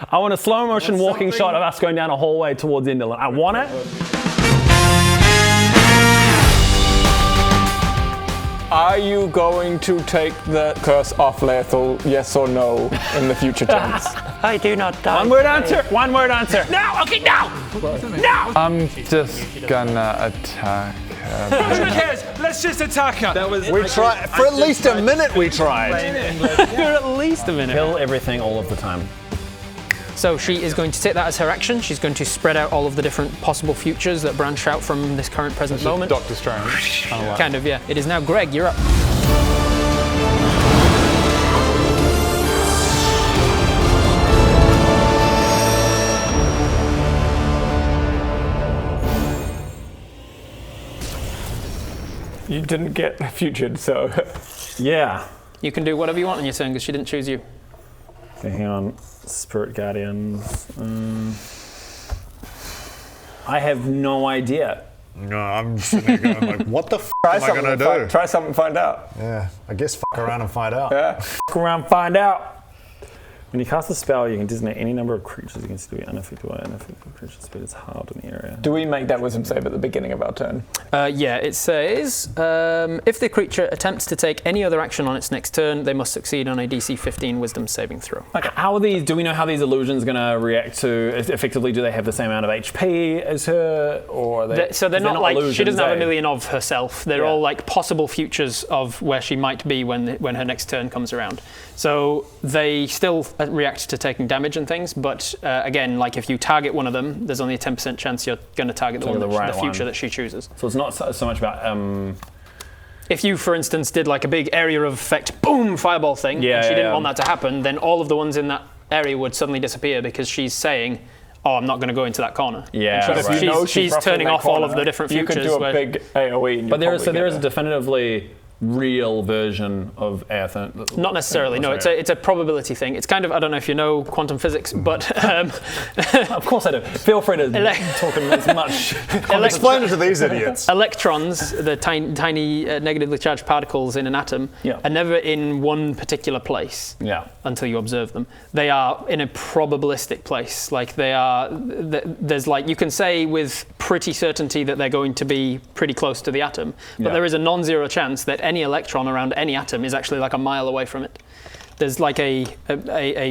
I want a slow motion walking shot of us going down a hallway towards Indolent. I want it. Are you going to take the curse off Lethal, yes or no, in the future tense? I do not die. One word answer. One word answer. No, okay, no! No! I'm just gonna attack her. Who cares? Let's just attack her. We tried, for at least a minute we tried. For at least a minute. Kill everything all of the time. So she is going to take that as her action. She's going to spread out all of the different possible futures that branch out from this current present moment. Doctor Strange. Kind of, yeah. It is now Greg, you're up. You didn't get futured, so... Yeah. You can do whatever you want on your turn because she didn't choose you. Okay, hang on. Spirit Guardians. I have no idea. No, I'm just sitting there going like, what the f am I gonna do? Try something and find out. Yeah, I guess f around and find out. Yeah. Fuck around, find out. When you cast a spell, you can designate any number of creatures against you. Unaffected by unaffected creatures, but it's hard in the area. Do we make that wisdom save at the beginning of our turn? Yeah, it says, if the creature attempts to take any other action on its next turn, they must succeed on a DC 15 wisdom saving throw. Okay, how are these? Do we know how these illusions going to react to? Effectively, do they have the same amount of HP as her, or are they? So they're not like illusions, she doesn't have a million of herself. They're all like possible futures of where she might be when her next turn comes around. So they still react to taking damage and things, but again, like if you target one of them, there's only a 10% chance you're going to target the future that she chooses. So it's not so much about. If you, for instance, did like a big area of effect, boom, fireball thing, and she didn't want that to happen, then all of the ones in that area would suddenly disappear because she's saying, "Oh, I'm not going to go into that corner." Yeah, right. She's turning off all of the different futures. You could do a big AOE. But there is a definitively real version of Aether. Not necessarily. No, it's a probability thing. It's kind of, I don't know if you know quantum physics, but of course I do. Feel free to talk as much. Explain it to these idiots. Electrons, the tiny negatively charged particles in an atom, are never in one particular place until you observe them. They are in a probabilistic place. Like they are. There's like you can say with pretty certainty that they're going to be pretty close to the atom, but there is a non-zero chance that any electron around any atom is actually like a mile away from it. There's like a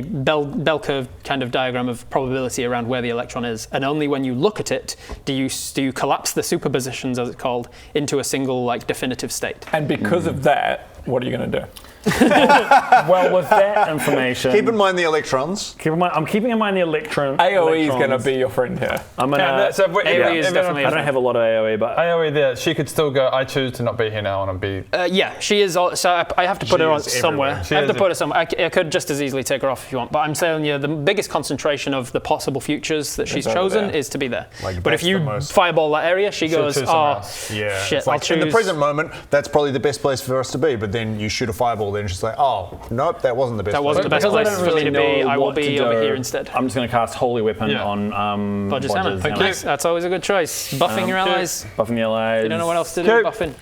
bell curve kind of diagram of probability around where the electron is, and only when you look at it do you collapse the superpositions, as it's called, into a single like definitive state. And because of that, what are you going to do? Well, with that information, keep in mind the electrons. I'm keeping in mind the electron. AOE is going to be your friend here. I'm gonna. AOE is definitely. I don't have a lot of AOE, but AOE there. She could still go. I choose to not be here now, and I'll be. Yeah, she is. So I have to put her on somewhere. I have to put her somewhere. I could just as easily take her off if you want, but I'm telling you, the biggest concentration of the possible futures that she's chosen is to be there. Like, but if you fireball that area, she goes, "Oh, shit!" Like, in the present moment, that's probably the best place for us to be. But then you shoot a fireball, then she's like, "Oh, nope, that wasn't the best." That wasn't the best place for me to be. I will be over here instead. I'm just going to cast Holy Weapon on Bodger's Hammer. Nice. That's always a good choice. Buffing your allies. Buffing the allies. You don't know what else to do. Buffing.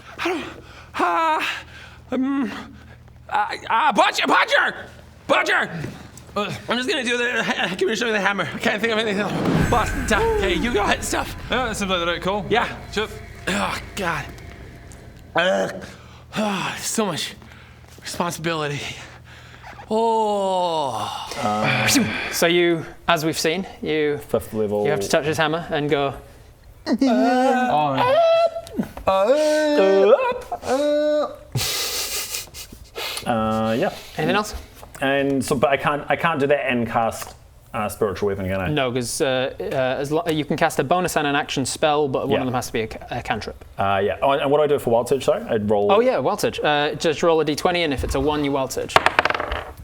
Bodger! I'm just gonna do the. Give me show me the hammer. I can't think of anything else. Boss, okay, you go ahead and stuff. Yeah, that seems like the right call. Yeah. Sure. Oh God. So much responsibility. Oh. So you, as we've seen, you 5th level. You have to touch his hammer and go. Yeah. Anything else? And so, but I can't do that and cast spiritual weapon, can I? No, because you can cast a bonus and an action spell, but one of them has to be a cantrip. Yeah. Oh, and what do I do for Wild Surge? Sorry, I'd roll. Oh yeah, Wild Surge. Just roll a d20, and if it's a 1, you Wild Surge.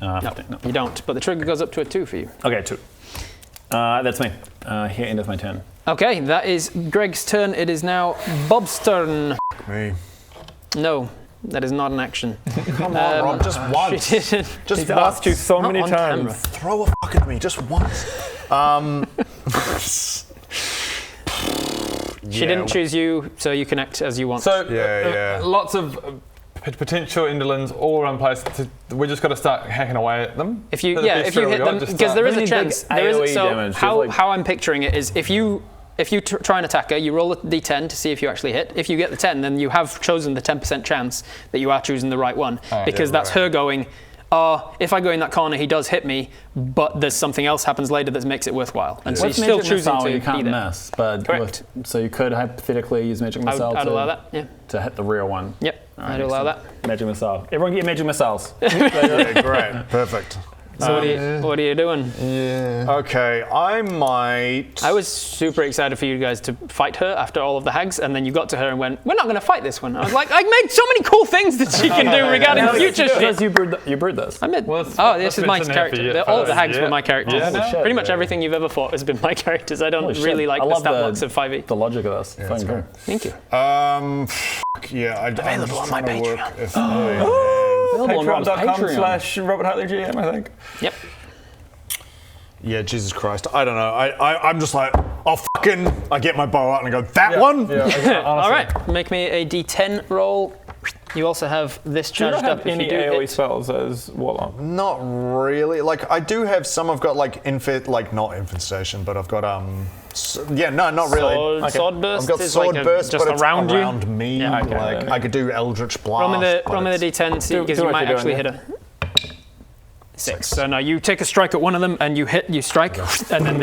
No, you don't. But the trigger goes up to a 2 for you. Okay, 2. That's me. Here endeth my turn. Okay, that is Greg's turn. It is now Bob's turn. Me. No. That is not an action. Come on, Rob, just once. Just asked you so many times. Camera. Throw a fuck at me, just once. She didn't choose you, so you can act as you want. So, Yeah. lots of potential Enderlins all around the place. We just got to start hacking away at them. If you hit them, because there is a chance. How I'm picturing it is if you try and attack her, you roll a d10 to see if you actually hit. If you get the 10, then you have chosen the 10% chance that you are choosing the right one, because that's her going, if I go in that corner, he does hit me, but there's something else happens later that makes it worthwhile. And so you're still choosing to you can't be there. miss, but Correct. so you could hypothetically use magic missile I'd allow that, yeah. to hit the real one. Yep, I'd allow that. Magic missile. Everyone get magic missiles. Okay, great. Perfect. So what are you doing? Yeah. Okay, I might. I was super excited for you guys to fight her after all of the hags, and then you got to her and went, "We're not going to fight this one." I was like, "I made so many cool things that she can do regarding future shit." Because you brewed this. I made. This is my character. All of the hags were my characters. Pretty much everything you've ever fought has been my characters. I don't really like the stat blocks of 5e. The logic of this. Yeah, cool. Thank you. Available on my Patreon. Patreon.com/RobertHartleyGM, I think. Yep. Yeah, Jesus Christ. I don't know. I'm just like, I get my bow out and I go, that one? Yeah, all right, make me a d10 roll. You also have this charged up if you do AoE hit. spells as Warlock? Not really. Like, I do have some. I've got like not infestation, but I've got not really. Sword burst. I've got is sword like burst, just but it's around around you. me. Yeah, okay. I could do Eldritch Blast. Roll me the d10 because you might actually hit her. 6. So now you take a strike at one of them and you strike, and then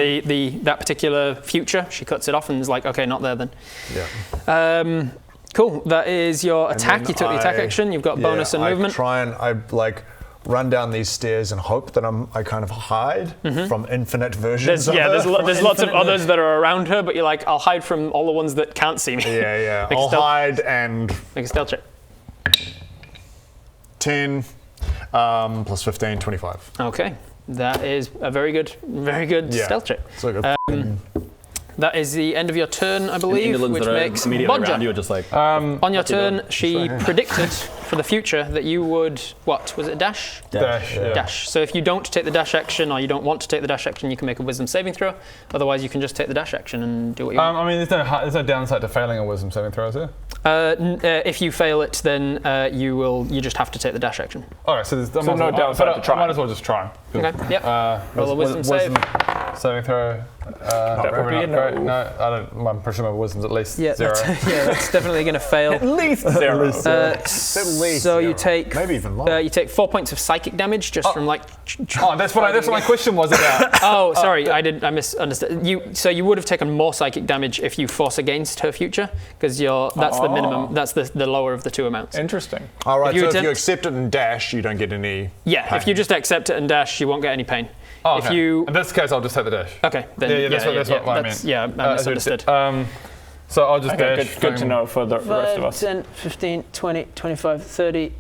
that particular future, she cuts it off and is like, okay, not there then. Yeah. Cool. That is your attack. You took the attack action. You've got bonus and movement. I run down these stairs and hope that I kind of hide from infinite versions of her. There's lots of others that are around her, but you're like, I'll hide from all the ones that can't see me. Yeah. I'll hide and make a stealth check. 10 plus 15, 25. Okay, that is a very good stealth check. So good. That is the end of your turn, I believe, which makes Bodger. You were just like, on your turn, she predicted for the future that you would, what, was it dash? Dash. So if you don't take the dash action or you don't want to take the dash action, you can make a wisdom saving throw. Otherwise, you can just take the dash action and do what you want. I mean, there's no downside to failing a wisdom saving throw, is there? If you fail it, then you just have to take the dash action. Okay, so there's no downside to try. I might as well just try. Okay, yep. Roll a wisdom save. Saving throw. No, I don't. I'm pretty sure my wisdom's at least 0. That's definitely going to fail. At least 0. So you take maybe even more. You take 4 points of psychic damage just from like. That's what my question was about. Oh, sorry, I misunderstood. So you would have taken more psychic damage if you force against her future, because that's the minimum. That's the lower of the two amounts. Interesting. All right. If you accept it and dash, you don't get any. Yeah, pain. If you just accept it and dash, you won't get any pain. Oh, okay. In this case, I'll just take the dash. Okay, then that's what I meant. Yeah, I misunderstood. So I'll just dash. Good to know for the rest of us. 10, 15, 20, 25, 30,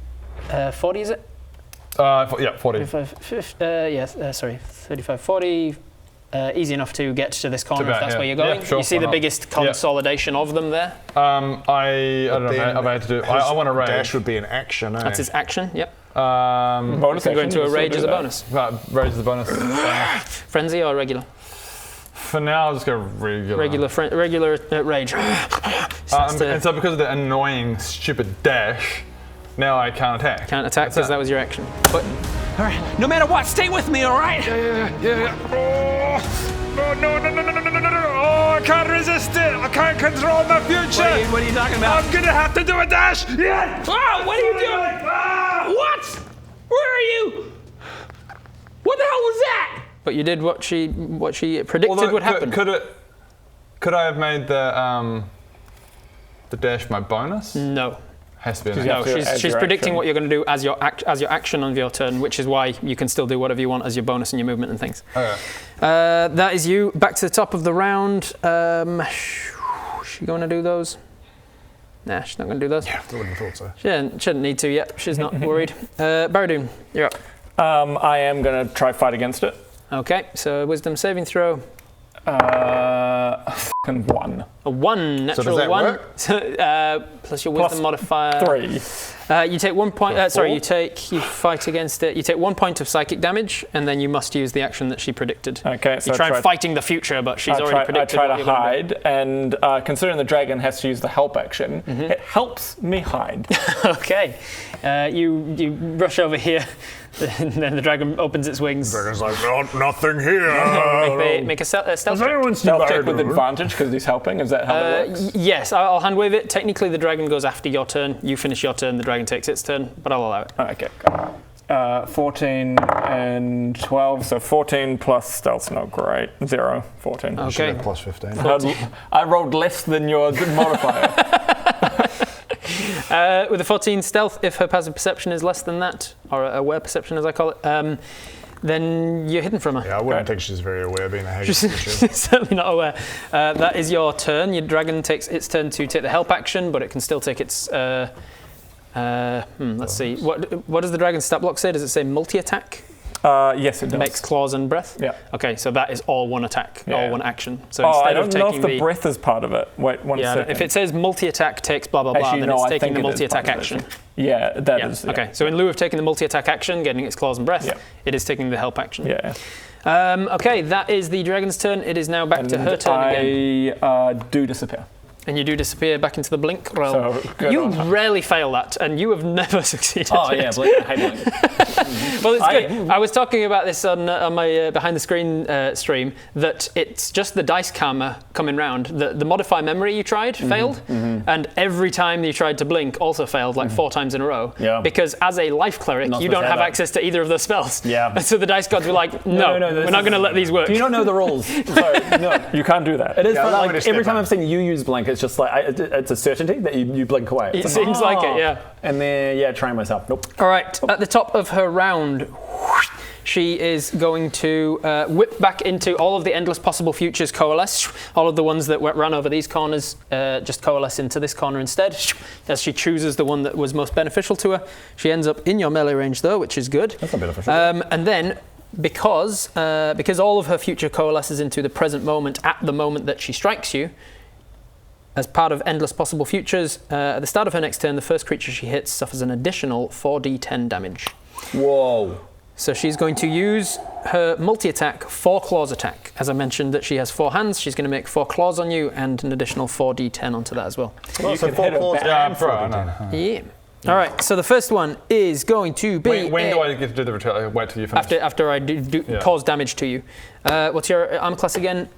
40 is it? 40. 25, 50, sorry, 35, 40. Easy enough to get to this corner if that's where you're going. Sure, you see the biggest consolidation of them there. I don't know. I had to do. I want to rage. Dash would be an action. That's his action. Yep. Bonus you can go into a rage as a bonus. Rage is a bonus. Frenzy or regular? For now, I'll just go regular. Regular rage. And so because of the annoying, stupid dash, now I can't attack. Can't attack because that was your action. But all right. No matter what, stay with me, all right? Yeah. No. Oh, I can't resist it. I can't control my future. What are you talking about? I'm gonna have to do a dash. Yeah. Oh, what are you doing? What? Where are you? What the hell was that? But you did what she predicted would happen. Could I have made the dash my bonus? No. Has to be. No, she's predicting what you're going to do as your action on your turn, which is why you can still do whatever you want as your bonus and your movement and things. Okay. That is you. Back to the top of the round. She going to do those? Nah, she's not going to do those. Yeah, I wouldn't have thought so. She shouldn't need to yet. She's not worried. Baradoon, you're up. I am going to try fight against it. Okay, so wisdom saving throw. 1. A 1, natural so does that 1. Work? Plus your wisdom modifier. 3. You take 1 point. You fight against it. You take 1 point of psychic damage, and then you must use the action that she predicted. Okay, so you try fighting the future, but she's already predicted. I try to hide, and considering the dragon has to use the help action, it helps me hide. Okay, you rush over here, and then the dragon opens its wings. The dragon's like, nothing here. Make a stealth check. Stealth check with advantage because he's helping. Is that how it works? Yes, I'll hand wave it. Technically, the dragon goes after your turn. You finish your turn, the dragon takes its turn, but I'll allow it. Okay. 14 and 12, so 14 plus stealth's not great. 0, 14. Okay. Plus 15. I rolled less than your modifier. With a 14 stealth, if her passive perception is less than that, or aware perception as I call it, then you're hidden from her. Yeah, I wouldn't think she's very aware being a hag. She's certainly not aware. That is your turn. Your dragon takes its turn to take the help action, but it can still take its... let's see. What does the dragon stat block say? Does it say multi-attack? Yes, it does. Makes claws and breath? Yeah. Okay, so that is all one attack, all one action. So I instead don't of know taking if the breath is part of it. Wait one second. If it says multi-attack takes blah, blah, blah, Actually, then no, it's I taking think the it is multi-attack part of it. action. Yeah, that is. Yeah. Okay, so in lieu of taking the multi-attack action, getting its claws and breath, it is taking the help action. Yeah. Okay, that is the dragon's turn. It is now back to her turn again. I do disappear. And you do disappear back into the blink realm. So you rarely fail that, and you have never succeeded. Oh yeah, blink. I hate blink. Well, it's good. I was talking about this on my behind the screen stream, that it's just the dice karma coming round. The modify memory you tried failed, and every time you tried to blink also failed, like 4 times in a row. Yeah. Because as a life cleric, you don't have access to either of those spells. Yeah. And so the dice gods were like, no, we're not going to let these work. Do you not know the rules? Sorry, no. You can't do that. It is Yeah, fun, like, every time I've seen you use blink, it's just like it's a certainty that you blink away. It It's seems like it, yeah. And then trying myself. Nope. All right, at the top of her round, she is going to whip back into all of the endless possible futures coalesce. All of the ones that ran over these corners just coalesce into this corner instead, as she chooses the one that was most beneficial to her. She ends up in your melee range though, which is good. That's not beneficial. And then, because all of her future coalesces into the present moment at the moment that she strikes you, as part of Endless Possible Futures, at the start of her next turn, the first creature she hits suffers an additional 4d10 damage. Whoa. So she's going to use her multi-attack 4 claws attack. As I mentioned that she has 4 hands, she's going to make 4 claws on you and an additional 4d10 onto that as well. Oh, so 4 claws. Yeah. All right, so the first one is going to be... When do I get to do the retaliation? Wait till you finish. After I cause damage to you. What's your armor class again?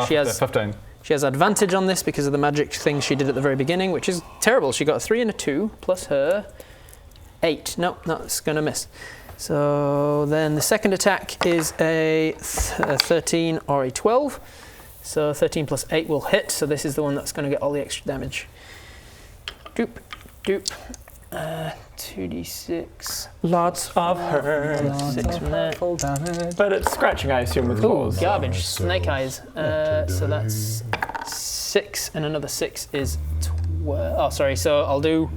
She has 15. She has advantage on this because of the magic thing she did at the very beginning, which is terrible. She got a 3 and a 2 plus her 8. No, that's going to miss. So then the second attack is a 13 or a 12. So 13 plus 8 will hit. So this is the one that's going to get all the extra damage. Doop, doop. 2d6. Lots of hurt. 6 from there. But it's scratching, I assume, with claws. Garbage. Snake eyes. So that's 6, and another 6 is 12. Oh, sorry. So I'll do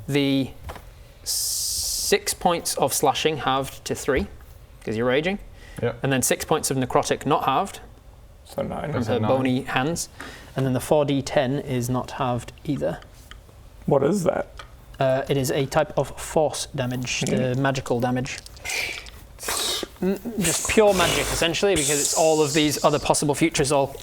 the 6 points of slashing halved to 3, because you're raging. Yep. And then 6 points of necrotic not halved. So 9. From her bony hands. And then the 4d10 is not halved either. What is that? It is a type of force damage, the magical damage. Just pure magic, essentially, because it's all of these other possible futures all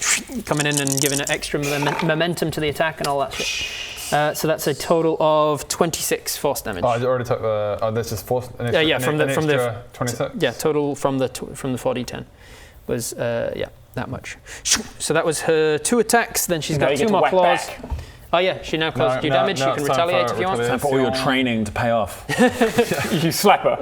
coming in and giving it extra momentum to the attack and all that shit. So that's a total of 26 force damage. Oh, I already took the... Oh, this is force... from the 26? Yeah, total from the 4d10 was, that much. So that was her 2 attacks, then she's got 2 more claws. Back. Oh yeah, she now causes you damage. You can retaliate if you want. Time for all your training to pay off. You slap her.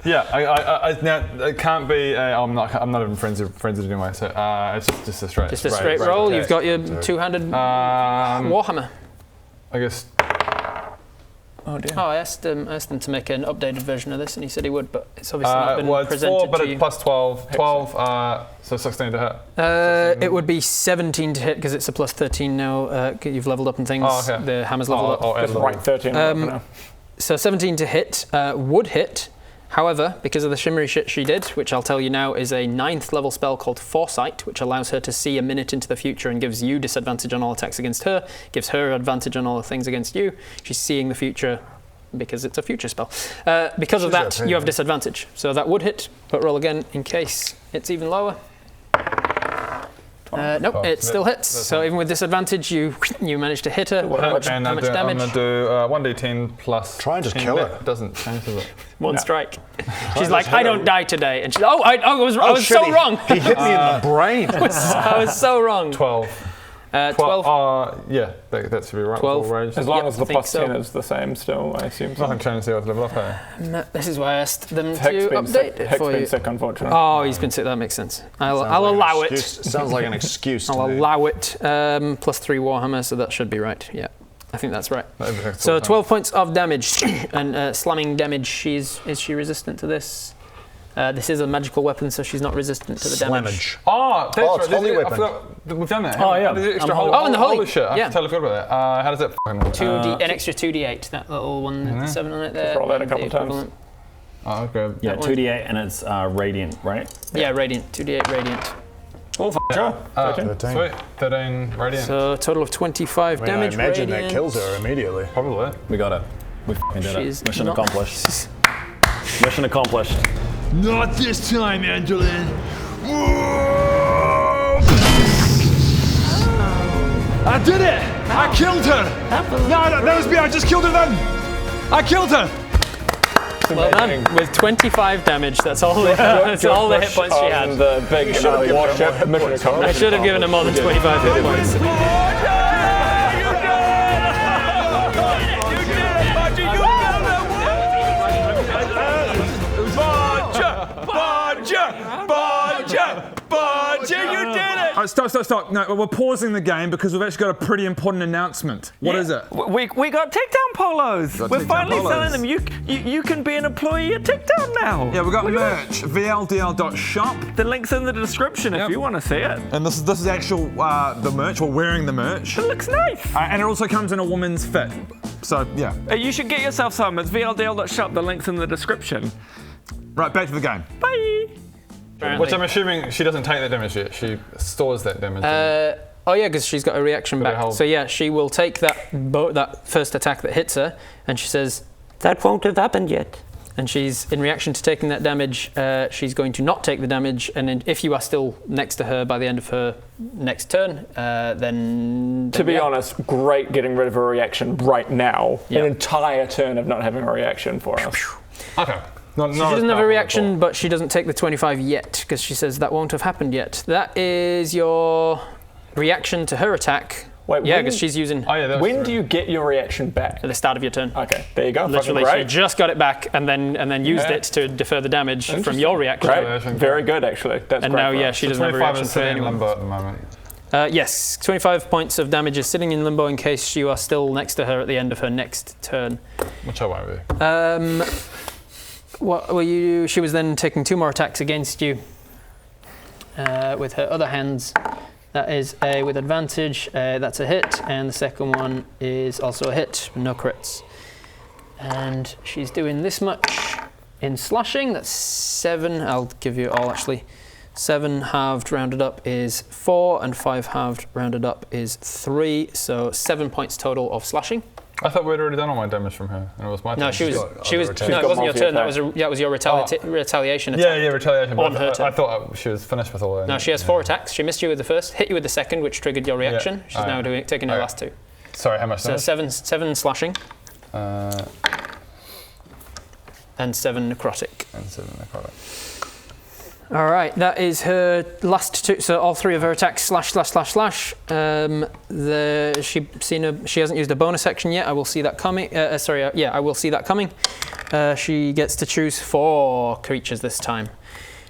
Now it can't be. I'm not even frenzied anyway. So it's just a straight. Just a straight roll. You've got your 2-handed warhammer. I guess. Oh dear. Oh, I asked him to make an updated version of this, and he said he would, but it's obviously not been presented 4, but to you. It's plus 12. 12, so 16 to hit. It would be 17 to hit because it's a plus 13 now. You've leveled up and things. Oh, okay. The hammer's leveled up. Just right 13. So 17 to hit would hit, However, because of the shimmery shit she did, which I'll tell you now is a 9th level spell called Foresight, which allows her to see a minute into the future and gives you disadvantage on all attacks against her, gives her advantage on all the things against you. She's seeing the future because it's a future spell. Because of that, you have disadvantage. So that would hit, but roll again in case it's even lower. Nope, it still hits. So even with disadvantage, you manage to hit her. How much damage? I'm going to do 1d10 plus. Try and just 10 kill her. It doesn't change, does it? One strike. She's like, I don't die today. And she's like, I was so wrong. He hit me in the brain. I was so wrong. 12. 12. Yeah, that should be right. 12. Range. As long as the plus so. 10 is the same still, I assume. Nothing changes here with level up, eh? No, this is why I asked them Heck's to been update sick. it Heck's for been you. sick, unfortunately. Oh, he's been sick. That makes sense. I'll allow it. Sounds like an excuse to I'll me. allow it. Plus 3 Warhammer, so that should be right. Yeah, I think that's right. Everything's So all 12 points of damage and slamming damage. Is she resistant to this? This is a magical weapon, so she's not resistant to the damage. Oh, that's right. it's holy I weapon. forgot. We've done that. Oh, yeah. There's extra and the holy. shit. I Yeah. totally forgot about that. How does that fucking work? An extra 2d8. That little one with the 7 on it there. Roll that a couple the times. equivalent. Oh, okay. Yeah, 2d8 and it's radiant, right? Yeah, radiant. 2d8 radiant. Oh, sure. 13. Sweet. 13 radiant. So a total of 25 damage. I imagine radiant. that kills her immediately. Probably. We got it. We fucking did She's it. Mission not- accomplished. Mission accomplished. Not this time, Angelin. I did it! I killed her! No, that was me. I just killed her then. I killed her. Well done. With 25 damage, that's all that's all the hit points she had. The big warship mission I accomplished. should have given her more than 25 hit points. Bodger, you did it! Stop. No, we're pausing the game because we've actually got a pretty important announcement. What is it? We got Tickdown polos. We're Tickdown finally polos. selling them. You can be an employee at Tickdown now. Yeah, we got merch. VLDL.shop. The link's in the description if you want to see it. And this is actual the merch. We're wearing the merch. It looks nice. And it also comes in a woman's fit. So, yeah. You should get yourself some. It's VLDL.shop. The link's in the description. Right, back to the game. Bye. Which I'm assuming she doesn't take that damage yet. She stores that damage. Oh yeah, because she's got a reaction back. hold. So yeah, she will take that first attack that hits her, and she says, "That won't have happened yet." And she's, in reaction to taking that damage, she's going to not take the damage. And if you are still next to her by the end of her next turn, then To be honest, great getting rid of a reaction right now. Yeah. An entire turn of not having a reaction for us. Okay. she doesn't have a reaction, but she doesn't take the 25 yet because she says that won't have happened yet. That is your reaction to her attack. Wait, yeah, when- because she's using Oh yeah. When do you get your reaction back? at the start of your turn. Okay, there you go. Literally, Fucking she great. just got it back and then used it to defer the damage from your reaction. Great. Very good, actually. That's And great now, for yeah, us. she doesn't have a 25 reaction is for sitting in anyone. limbo at the moment. Yes, 25 points of damage is sitting in limbo in case you are still next to her at the end of her next turn. Which I won't be. What were you? She was then taking 2 more attacks against you with her other hands. That is with advantage. That's a hit, and the second one is also a hit. No crits. And she's doing this much in slashing. That's 7. I'll give you it all actually. 7 halved rounded up is 4, and 5 halved rounded up is 3. So 7 points total of slashing. I thought we'd already done all my damage from her, and it was my turn. No, she was. No, it got wasn't your turn. That multi-attack. was your retaliation attack. Yeah, retaliation. On but her I turn. thought she was finished with all that. No, she has 4 attacks. She missed you with the first, hit you with the second, which triggered your reaction. She's now taking her last 2. Sorry, how much So damage? 7 slashing And and 7 necrotic. 7 necrotic. All right, that is her last 2. So all 3 of her attacks slash. She hasn't used a bonus action yet. I will see that coming. I will see that coming. She gets to choose 4 creatures this time.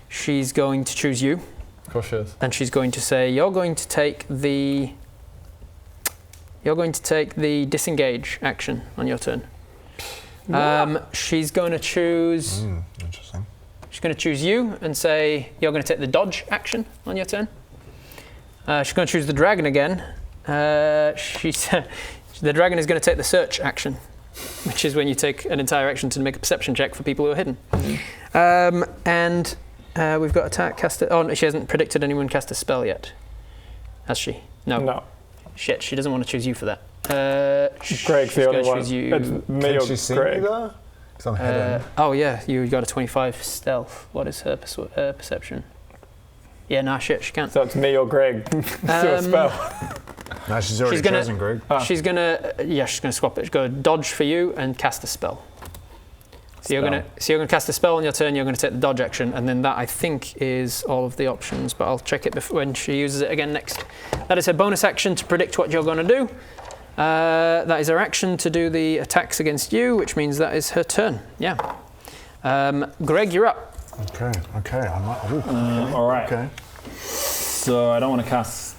She's going to choose you. Of course she is. And she's going to say, you're going to take the disengage action on your turn. She's going to choose. Interesting. She's going to choose you and say you're going to take the dodge action on your turn. She's going to choose the dragon again. The dragon is going to take the search action which is when you take an entire action to make a perception check for people who are hidden. And we've got attack, cast. Oh, no, she hasn't predicted anyone cast a spell yet, has she? No. Shit, she doesn't want to choose you for that. Greg's the only one. Choose you. It's me Can or she see Greg. me though? 'Cause I'm hidden. Oh yeah, you got a 25 stealth. What is her perception? Yeah, nah, shit, she can't. So it's me or Greg. Do a spell. No, she's already chosen, Greg. She's gonna swap it. Go dodge for you and cast a spell. So you're gonna cast a spell on your turn. You're gonna take the dodge action, and then that I think is all of the options. But I'll check it when she uses it again next. That is her bonus action to predict what you're gonna do. That is her action to do the attacks against you, which means that is her turn. Yeah. Greg, you're up. Okay. All right. Okay. So I don't want to cast.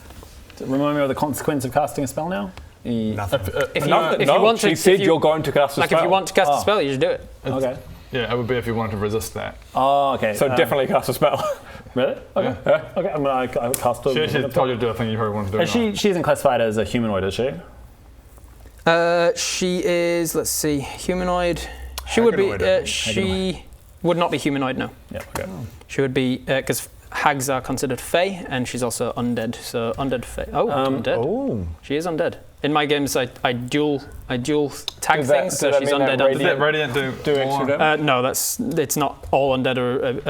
Remind me of the consequence of casting a spell now. Nothing. If you want to, she said you're going to cast a spell. If you want to cast a spell, you should do it. Okay. Yeah, it would be if you wanted to resist that. Oh, okay. So definitely cast a spell. Really? Okay. Yeah. Okay. I'm gonna cast. She told you to do a thing you probably wanted to do. She isn't classified as a humanoid, is she? She is. Let's see, humanoid. She would be. She would not be humanoid. No. Yeah. Okay. She would be because hags are considered fey, and she's also undead. So undead fey. Oh, undead. Oh. She is undead. In my games, I dual tag things, so she's undead. Does that radiant do extra damage? No, it's not all undead or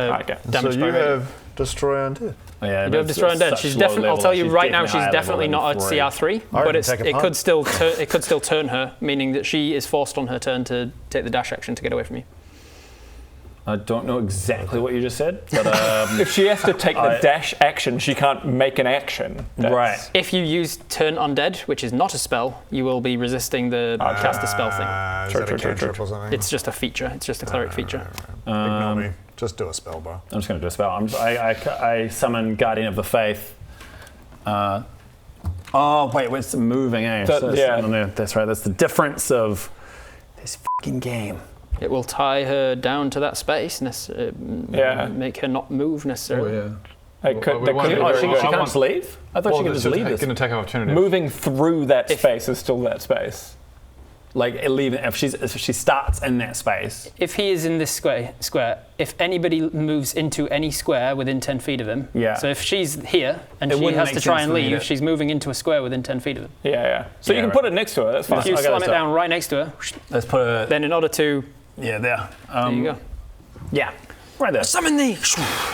damaged so by you radiant. have destroy undead. Oh, yeah, You do have destroy undead. She's definitely. I'll tell you right now, she's definitely not a CR3, but it could still turn her, meaning that she is forced on her turn to take the dash action to get away from you. I don't know exactly what you just said, but If she has to take the dash action, she can't make an action. right. If you use turn undead, which is not a spell, you will be resisting the cast a spell thing. Is that a cantrip or something? It's just a feature. It's just a cleric feature. Ignore me. Just do a spell, bro. I'm just going to do a spell. I summon Guardian of the Faith. Oh wait, it's moving, eh? That's right. That's the difference of this fucking game. It will tie her down to that space, make her not move necessarily. Oh, yeah. She can't just leave? I thought she could just leave this. An attack of opportunity. Moving through that space is still that space. Like leaving if she starts in that space. If he is in this square, if anybody moves into any square within 10 feet of him, so if she's here and she has to try and leave, she's moving into a square within 10 feet of him. Yeah. So you can put it next to her, that's fine. If you slam it down right next to her, let's put it. Then in order to... Yeah, there. There you go. Yeah, right there. Summon thee!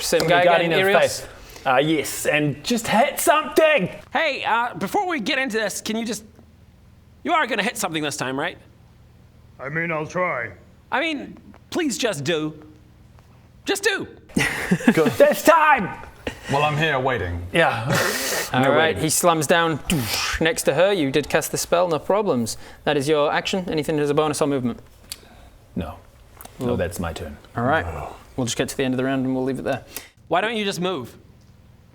Same guy again, Irios. Yes, and just hit something! Hey, before we get into this, can you just... You are going to hit something this time, right? I mean, I'll try. I mean, please just do. Just do. This time! Well, I'm here waiting. Yeah. All right, he slams down next to her. You did cast the spell, no problems. That is your action. Anything as a bonus or movement? No. No, that's my turn. All right. We'll just get to the end of the round and we'll leave it there. Why don't you just move?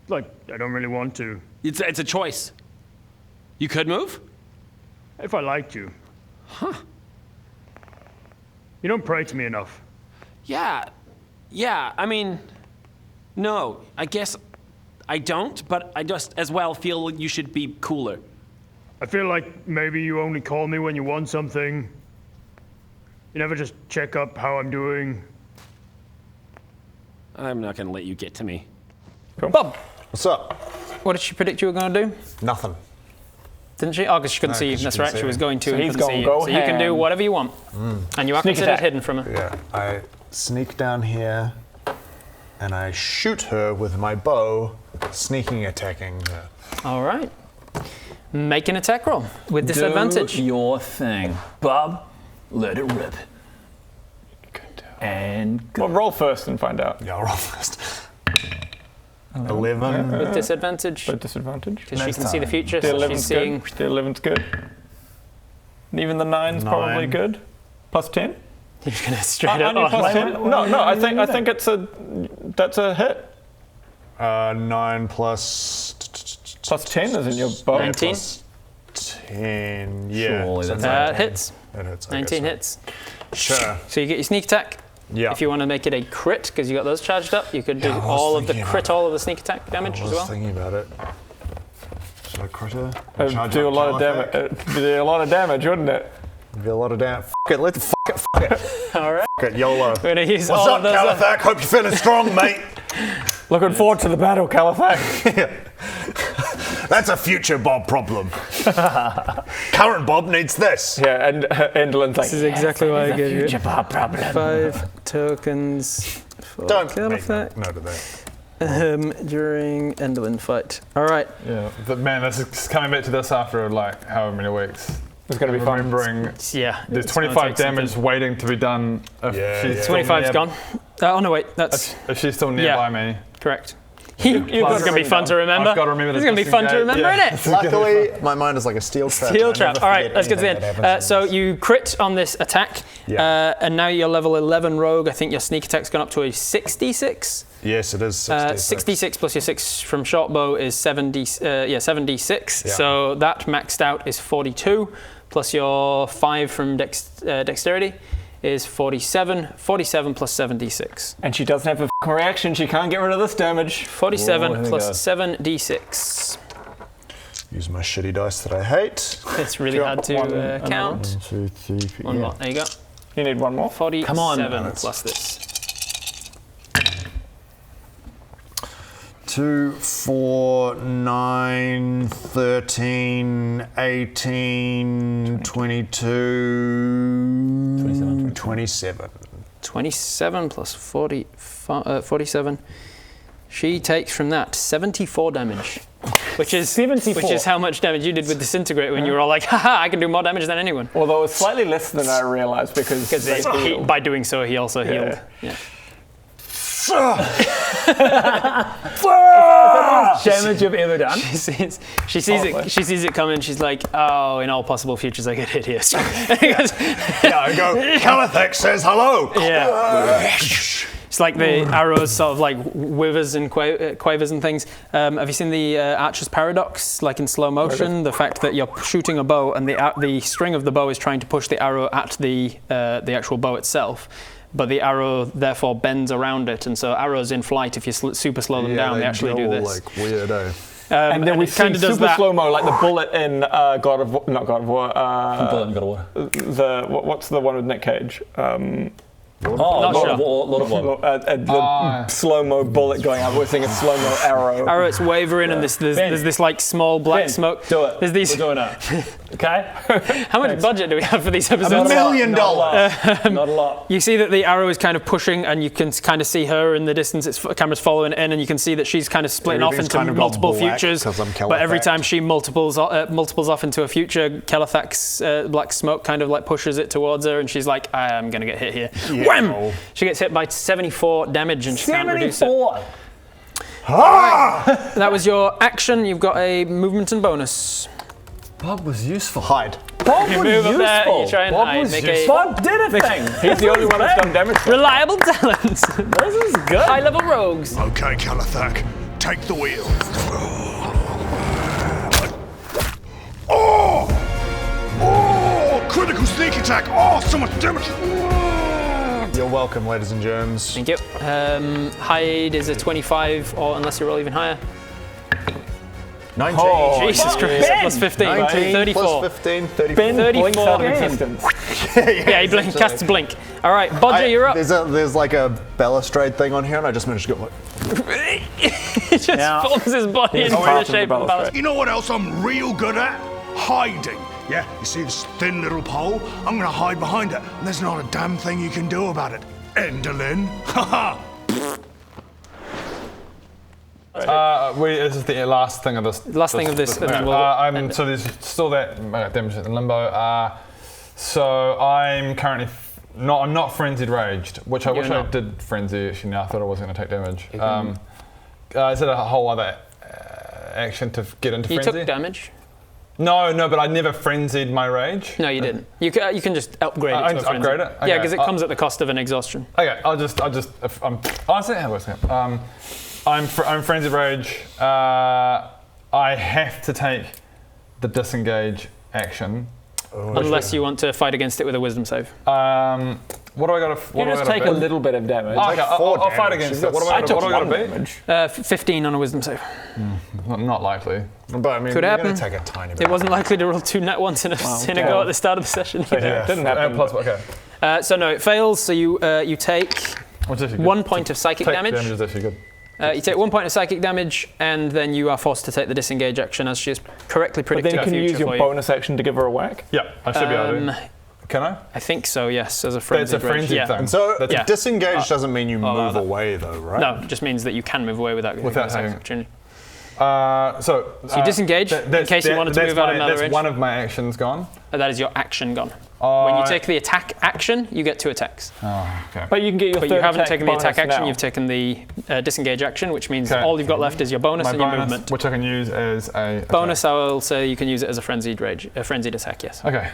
Like, I don't really want to. It's a choice. You could move? If I liked you. Huh. You don't pray to me enough. Yeah, I mean, no, I guess I don't, but I just as well feel you should be cooler. I feel like maybe you only call me when you want something. You never just check up how I'm doing. I'm not gonna let you get to me. Cool. Bob. What's up? What did she predict you were going to do? Nothing. Didn't she? Oh, because she couldn't see you. That's right. She was going to. So he's going to go so you can do whatever you want. And you are considered attack. hidden from her. Yeah. I sneak down here, and I shoot her with my bow, sneaking attacking her. All right. Make an attack roll with disadvantage. Do your thing. Bob, let it rip. And go. Well, roll first and find out. Yeah, I'll roll first. 11. With disadvantage. With disadvantage. Because she can see the future, The so 11's she's seeing... good. The 11's good. And even the 9's probably good. Plus 10? You're just going to straight up... Only plus 10? No, I think that's a hit. 9 plus... Plus 10 is in your bow. 19? 10, yeah. Surely So that's That hits. That hits. 19 hits. Sure. So you get your sneak attack. Yeah. If you want to make it a crit, because you got those charged up, you could do all of the sneak attack damage as I well. was thinking about it. Should I crit her? Do a lot of damage. Do a lot of damage, wouldn't it? Be a lot of damage. Fuck it, let's fuck it. All right. Fuck it, YOLO. We're gonna use What's all up, of those. Califac? Hope you're feeling strong, mate. Looking forward to the battle, Califac. That's a future Bob problem. Current Bob needs this. Yeah, and Enderlin's like, This is exactly what I gave you. future Bob problem. 5 tokens for Don't make Califac note of that. during Enderlin fight. All right. Yeah, but man, this is coming back to this after like however many weeks. It's going to be fun. Remembering Yeah. there's it's gonna 25 take some damage time. waiting to be done. If Yeah, she's yeah. still 25's near- gone. Oh no, wait. That's If she's still nearby me. correct. This is Plus- going to be fun to remember. I've got to remember This is the going to be fun to disengage. remember, Yeah. isn't it? Luckily, my mind is like a steel trap. Steel I trap. never All right, forget let's get to the anything end. that happens So in this. you crit on this attack, Yeah. and now you're level 11 rogue. I think your sneak attack's gone up to a 66. Yes, it is 66. 66 plus your 6 from short bow is 76. Yeah. So that maxed out is 42, plus your 5 from dexterity is 47. 47 plus 76. And she doesn't have a f***ing reaction. She can't get rid of this damage. 47 here we plus go. 7d6. Use my shitty dice that I hate. It's really hard to count. 1, 2, 3, One more. There you go. You need one more. 47 plus this. 2, 4, 9, 13, 18, 22, 27. 27 plus 47. She takes from that 74 damage, which is 74. which is how much damage you did with Disintegrate when you were all like, haha, I can do more damage than anyone. Although it's slightly less than I realised because By doing so, he also healed. Yeah. damage you've ever done. She sees it coming. She's like, oh, in all possible futures, I get hit here. Yeah, I go, Califac says hello. Yeah. It's like the arrows sort of like withers and quavers and things. Have you seen the Archer's Paradox, like in slow motion? The fact that you're shooting a bow and the string of the bow is trying to push the arrow at the actual bow itself. But the arrow therefore bends around it, and so arrows in flight, if you super slow them down, they actually do this. Like weirdo. And then we it kinda see does super that. slow-mo, like the bullet in not God of War. Bullet in God of War. What's the one with Nick Cage? Not Lord sure. of War. Lord of War. The slow-mo bullet going up. We're seeing a slow-mo arrow. Arrow, it's wavering, and there's this like small black Ben, smoke. do it. There's these. We're doing it. Okay? How much budget do we have for these episodes? $1 million. Not a lot. You see that the arrow is kind of pushing, and you can kind of see her in the distance. Its camera's following in, and you can see that she's kind of splitting off Everything's into kind of gone multiple black futures. 'cause I'm But every Califac. time she multiples off into a future, Califax black smoke kind of like pushes it towards her, and she's like, "I'm gonna get hit here." Wham! She gets hit by 74 damage, and she can't reduce it. 74. That was your action. You've got a movement and bonus. Bob was useful. Hide. Bob You was move up there, useful. you try and hide. Make a Bob did a thing. He's the only one that's done damage. reliable talent. This is good. High level rogues. Okay, Califac, take the wheel. Oh! Oh! Critical sneak attack! Oh, so much damage! You're welcome, ladies and germs. Thank you. Hide is a 25, or unless you roll even higher. 19. Jesus Christ. Ben! Plus 15. 19 34. plus 15, 34. Ben blinks 34 out of again. existence. Yeah, he casts blink. All right, Bodger, you're up. There's like a balustrade thing on here, and I just managed to go like, He just forms his body into the part of the shape of a balustrade. ballast. You know what else I'm real good at? Hiding. Yeah, you see this thin little pole? I'm gonna hide behind it, and there's not a damn thing you can do about it. Enderlin. Haha! This is the last thing of this. Last thing of this, and then we'll end it. So there's still that damage in limbo. So I'm currently I'm not frenzied raged, which I wish I not. did frenzy. Actually, now I thought I was going to take damage. Is it a whole other action to get into You frenzy? took damage? No, but I never frenzied my rage. No, you didn't. You can just upgrade it I to can a frenzy. upgrade it? Yeah, Okay. because it comes at the cost of an exhaustion. Okay, I'll just. If honestly, how was it? I'm frenzied rage. I have to take the disengage action. Unless you want to fight against it with a wisdom save. What do I got to? You just take a little bit of damage. Okay, I'll fight against it. What do I got to beat? 15 on a wisdom save. Not likely. But I mean, Could you're happen. going to take a tiny bit. It wasn't likely to roll 2 nat ones in a go at the start of the session. Didn't happen. Plus, okay. So no, it fails. So you take What's actually good? 1 point of psychic damage. Damage is actually good. You take 1 point of psychic damage, and then you are forced to take the disengage action as she has correctly But predicted then you can the future use your for you. bonus action to give her a whack. Yeah, I should be able to. Can I? I think so, yes, as a It's frenzied a frenzied rage. thing. And so That's- disengage doesn't mean you move away, though, right? No, it just means that you can move away without getting a second opportunity. So you disengage in case you wanted to move out of another That's range. one of my actions gone. That is your action gone. When you take the attack action, you get 2 attacks. Oh, okay. But you can get your But third you haven't attack taken the attack bonus action, now. you've taken the disengage action, which means Okay. all you've got left is your bonus My and your bonus, movement. which I can use as a Bonus, I will say you can use it as a frenzied rage, a frenzied attack, yes. Okay.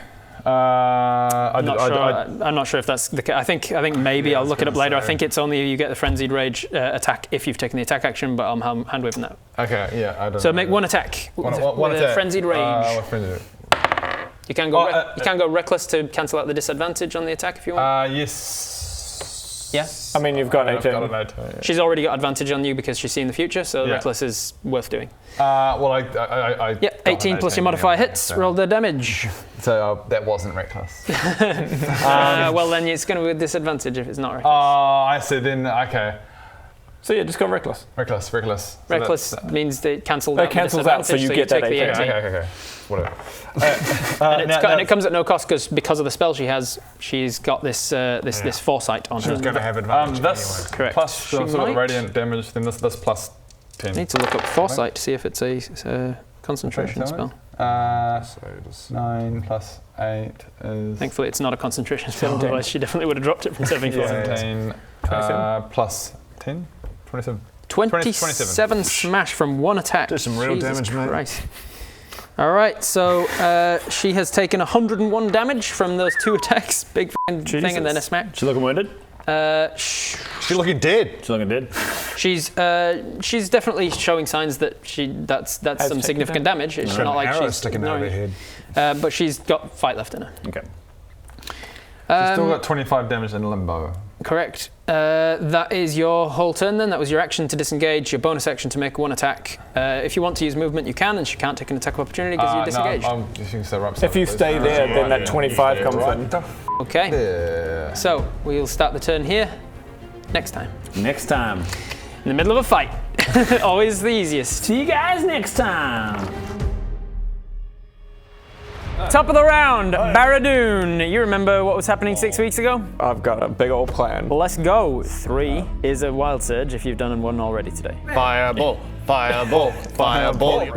I'm not sure if that's the case. I think maybe I'll look it up later. I think it's only you get the frenzied rage attack if you've taken the attack action, but I'm hand waving that. Okay, yeah, I don't So know. make 1 attack with One a attack. frenzied rage. What frenzied? You can go reckless to cancel out the disadvantage on the attack if you want. Yes. Yeah. I mean, you've got 18. I've got an 18, yeah. She's already got advantage on you because she's seen the future, so Yeah. reckless is worth doing. Well, I Yeah, got 18 an plus your 18, modifier yeah, hits. so- Roll the damage. So that wasn't reckless. Well, then it's going to be a disadvantage if it's not reckless. Oh, I see. Then okay. So yeah, just go reckless. Reckless. So Reckless that's- means that it cancels It out the cancels out, so disadvantage, you get that take the 18. 18. Okay. Whatever. And it comes at no cost because of the spell she has. She's got this foresight on her. She's going to have advantage This Correct. plus She some sort of might- radiant damage. Then this plus 10. I need to look up foresight to see if it's a concentration spell. 9 plus 8 is Thankfully, it's not a concentration spell. Otherwise, she definitely would have dropped it from 74. 17 plus 10, 27. 27 smash from 1 attack. Do some real Jesus damage, mate. Christ. All right, so she has taken 101 damage from those 2 attacks. Big thing and then a smack. She looking wounded? She's looking dead. She looking dead? She's definitely showing signs that that's some significant damage. It's not like she's sticking out of her ignoring head. it. But she's got fight left in her. Okay. She's still got 25 damage in limbo. Correct. That is your whole turn then. That was your action to disengage, your bonus action to make 1 attack. If you want to use movement, you can, and she can't take an attack of opportunity because you're disengaged. No, I'm just going to stay right If you stay there, then that 25 comes in. Okay. Yeah. So we'll start the turn here next time. Next time. In the middle of a fight. Always the easiest. See you guys next time. Top of the round, Barradoon. You remember what was happening 6 weeks ago? I've got a big old plan. Well, let's go. 3 is a wild surge if you've done one already today. Fireball.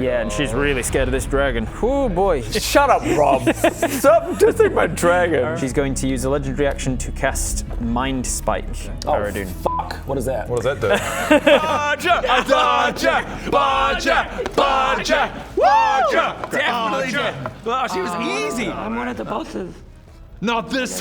Yeah, and she's really scared of this dragon. Oh boy. Shut up, Rob. Stop dissing my dragon. She's going to use a legendary action to cast Mind Spike. Barradoon. Fuck. What is that? What does that do? Bodger! Definitely did. Oh, she was easy. I'm one of the bosses. Not this.